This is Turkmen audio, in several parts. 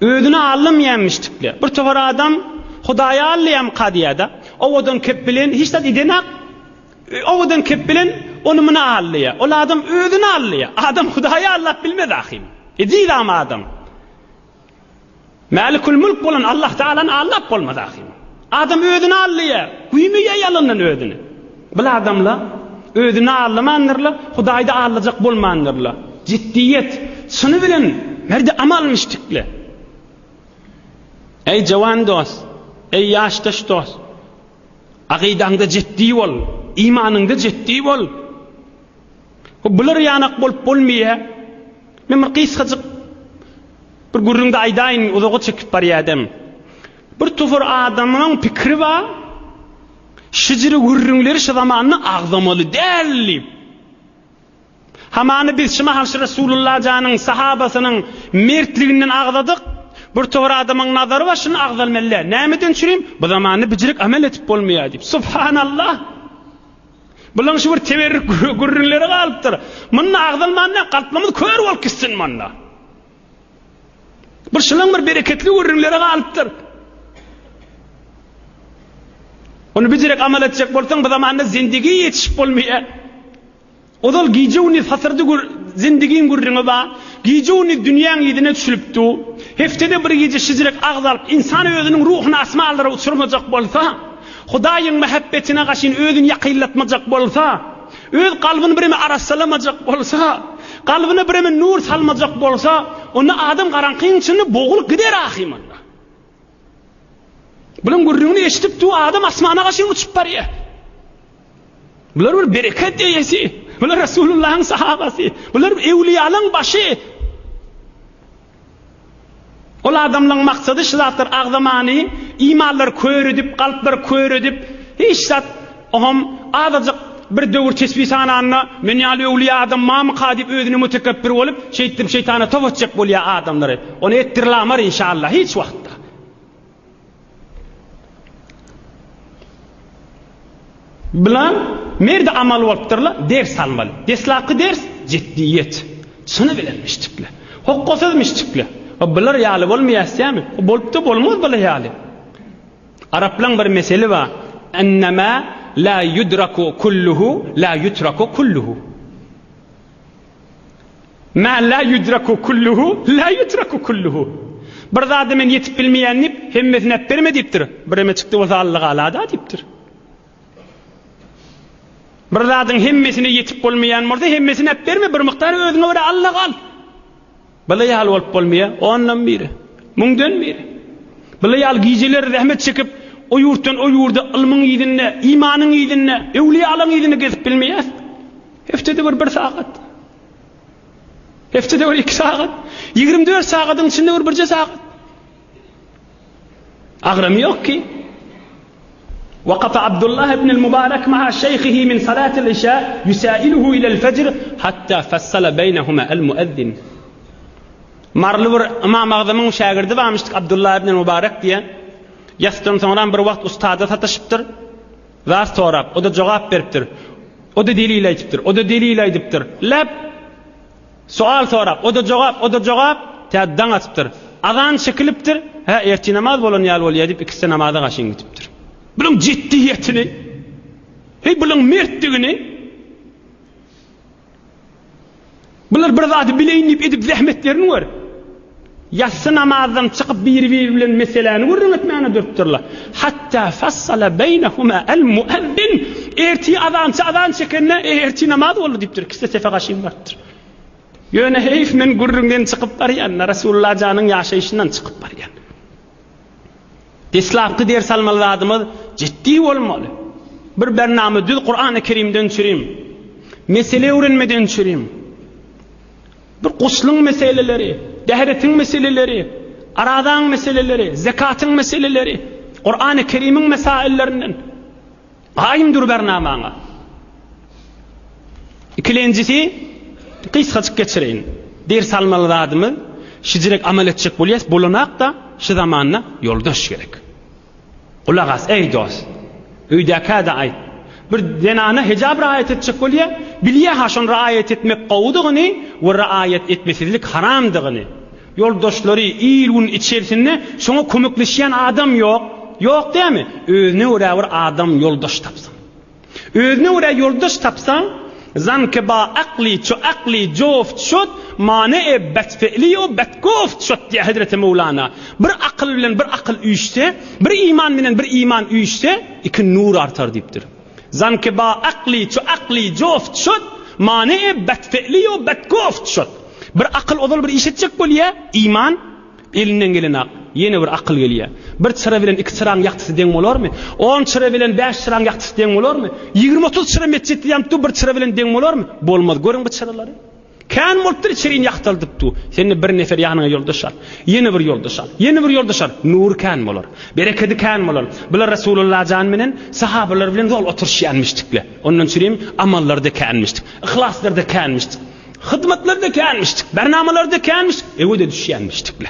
Özüne anlamayanmıştıkla. Bir tofar adam Hudaya anlayam kadiyada. Ovadan kepbilen hiç de idenak. Ovadan kepbilen onu mına anlaya. O adam özüne anlaya. Adam Hudaya Allah bilmez ahim. Değil ama adam. Malikul mulk bolan Allah Teala'nın Allah bolmaz ahim. Adam özüne anlaya. Kuymuya yalandan özüne. Bu adamla özüne anlamanırla Hudayda anlayacak bolmanırla. Ciddiyet. Şunu bilen nerede amalmıştıkla. Ey cavan dost, ey yaştaş dost, aqidanda ciddi ol, imanında ciddi ol. Bular yanak bolup bolmaya. Men bir qysqaçyk bir gurrunda aydayn uzağa çekip barýadym. Bir tofar adamyň pikri var. Şijiri gurrunları şu zamanını ağzamalı däl. Hamany biz şuna Hazreti Resulullah janın sahabasının mertliginden ağladık. Bir tofar adamyň nazary var şunu ağzalmaly. Nämeden çürüm? Bu zamanı bijirik amel etip bolmaýar diýip. Subhanallah. Bulan şu bir teberrük gurrunları galypdyr. Muny ağzalmandan qalplamyz kör bolup gitsin manda. Bir şulan bir bereketli gurrunları galypdyr. Onu bijirik amel etjek bolsaň bu zamanda zindigi yetişip bolmaýar. Odal gijewni hasırdy zindigiň gurrunu ba, gijewni dünýäň ýedine düşülipdi. Heftede bir gece şijirek ağzalyp insan özüniň ruhuny asmalara uçurmajak bolsa, Hudaýyň muhabbetine gaşyn özüni ýakynlatmajak bolsa, öz kalbyny birime arassalamajak bolsa, kalbyny birime nur salmajak bolsa, onu adam garankyň içinde boğulup gider ahimanda. Bulan gurruny eşitipdi, adam asmana gaşyn uçup barýar. Bular bir bereket eýesi. Bular Resulullah'ın sahabası. Bular evliyaların başı. Ol adamların maksadı şulatır ağzamani, imanlar kör edip, kalplar kör edip, hiç zat oham adacık bir dövür tesbih sananına, men ýaly evliya adam mamı kadip özüni mütekebbir olup, şeytana tovatacak bolýar adamları. Onu ettirlamar inşallah hiç wagtda. Bilan merde amal bolupdyrlar, ders almaly. Deslapky ders ciddiyet. Şunu bilenmişdikler. Hokkosuzmuşdikler. Bular ýaly bolmaýasmy? Bolupdy bolmaz bular ýaly. Araplarning bir meseli var. Ennema la yudraku kulluhu la yutraku kulluhu. Ma la yudraku kulluhu la yutraku kulluhu. Bir zady men yetip bilmeýänni hemmesine berme diýipdir. Bireme çykdy bolsa Allah alada diýipdir. Bir zadyň hemmesine yetip bolmaýan bolsa hemmesine berme, bir miktar özüňe göre Allah al. Bala ýaly bolup bolmaýar, ondan biri. Muňdan biri. Bala ýaly gijeler rahmet çekip o ýurtdan o ýurda ilmiň ýedine, imanyň ýedine, ewliýalaryň ýedine gezip bilmeýär. Heftede bir saat. Heftede bir 2 saat. 24 saatyň içinde bir saat. Agram ýok ki. وقف عبد الله بن المبارك مع شيخه من صلاة العشاء يسائله إلى الفجر حتى فصل بينهما المؤذن. Marly bir imam agzamyň şagirdi barmyşdyk Abdullah ibn Mubarak diýen. Ýasdan soňra bir wagt ustada sataşypdyr. Zat sorap, o da jogap beripdir. O da delil aýdypdyr. O da delil aýdypdyr. Lep sual sorap, o da jogap täzeden açypdyr. Azan çekilipdir. Ha, erti namaz bolan ýaly bolýar diýip ikisi namaza gaşyň gitipdir. Bunun ciddiyetini, bunun mertligini, bular bir zat bileýin edip zähmetlerini var. Yatsı namazdan çıkıp bir bilen meseleni görünmetmeyene dörttürler. Hatta fassala beynehuma el muezzin. Erti azan çekenine erti namaz oldu deyiptir. Kiste sefe gaşyň bardyr. Ýöne heyf men gurrundan çıkıp barýan, Resulullah janyň ýaşaýyşyndan çıkıp barýan. Deslapky ders almaly adamyz ciddi bolmaly. Bir bername düz Kur'an-ı Kerimden çürim. Mesele öğrenmeden çürim. Bir guslyň meseleleri, dehretin meseleleri, aradan meseleleri, zekatyň meseleleri, Kur'an-ı Kerim'in mesaillerinden aýym dur bernamaňa. İkilenjisi kysgaçyk geçireýin. Ders almaly adamyz şijirek amel etjek bolýas, bolanak da şu zamanna yoldaş gerek. Ulagas ey dost. Öýdäkä da aýt. Bir denana hijab raýat etjek bolýar, bilýär haşon raýat etmek gowdugyny we raýat etmesizlik haramdygyny. Yoldaşları iyilgun içerisinde şuna kömekleşen adam yok. Yok değil mi? Özüne göre bir adam yoldaş tapsan. Özüne göre yoldaş tapsan, zanke ba akli joft şot mane betfe'li o betkoft şot diye Hazreti Mevlana. Bir akıl bilen bir akıl uyuşsa, bir iman bilen bir iman uyuşsa, iki nur artar deyiptir. Zanke ba akli joft şot mane betfe'li o betkoft şot. Bir akıl odal bir işitecek bolya, iman elinden gelen ak. Yeni bir akıl geliyor. Bir çıra bilen iki çırağın yaktısı den bolar mı? 10 çıra bilen 5 çırağın yaktısı den bolar mı? 20-30 çıra metçetli yamtı bir çıra bilen den bolar mı? Bolmaz. Görün bu çıraları. Kan molttur içeriğin yaktaldıptı. Seni bir nefer yanına yoldaş al. Yeni bir yoldaş al. Yeni bir yoldaş al. Nur kan bolar. Bereketi kan bolar. Bular Resulullah can menen sahabeler bilen zol oturuşyanmıştıkla. Ondan süreyim amallarda kanmıştık. İhlaslarda kanmıştık. Hizmetlarda kanmıştık. Bernamalarda kanmıştık. Evde düşyanmıştıkla.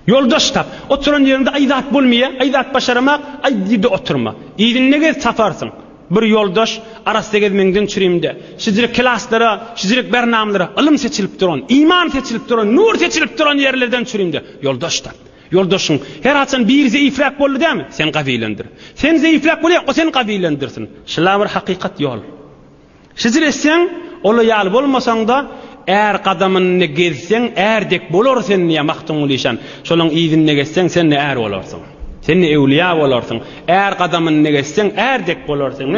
Yoldaş tap. Oturan yerinde aydat bulmaya, aydat başaramak, aydide oturma. İyidin nege safarsın? Bir yoldaş arasında gezmenden çürüyümde. Şizirek klaslara, şizirek bernamlara, ılım seçilip duran, iman seçilip duran, nur seçilip duran yerlerden çürüyümde. Yoldaş tap. Yoldaşın her atsan bir zayıflak bollu değil mi? Sen kavilendir. Sen zayıflak bollu, o sen kavilendirsin. Şıla bir hakikat yol. Şizirek sen, ola yal bolmasan da, eğer kadamını gezsen, erdek bolor sen niye mahtun ulişan. Şolun iyidinne gezsen, sen ne er olarsın. Sen ne evliya olarsın. Eğer kadamını gezsen, erdek bolor sen.